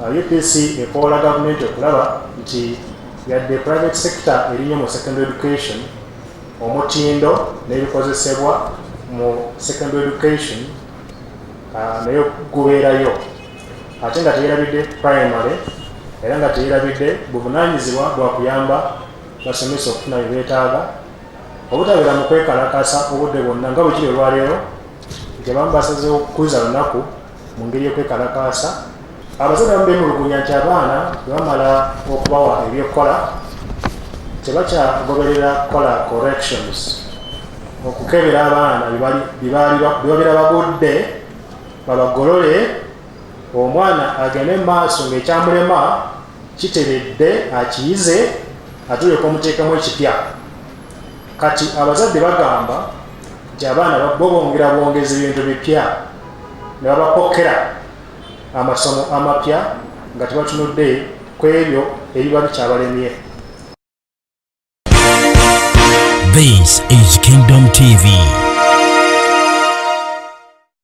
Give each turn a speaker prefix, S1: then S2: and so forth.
S1: UPC ekola gavumenti okulaba nti yadde private sector erinye mu secondary education omutindo n'ebikozesebwa mu secondary education nayo gubeerayo ate nga teyerabidde primary era nga teyerabidde buvunaanyizibwa bwa kuyamba basomesa okufuna bye beetaaga obutabeera mu kwekalakasa obudde bwonna nga bwe kiri olwaleero nti abamu basazeewo okukuza lunaku mu ngeri y'okwekalakasa abazadde abamu beemulugunya nti abaana bwe bamala okubawa ebyokukola tebakyagoberera kukola corrections okukebera abaana bibabeera bagudde babagolole omwana agende mu maaso ng'ekyamulema kiteredde akiyize atuleka omuteekamu ekipya kati abazadde bagamba nti abaana bo bongera bwongeza ebintu bipya ne babapokera amasomo amapya nga tebatunudde ku ebyo ebiba bikyabalemye.
S2: This is Kingdom TV.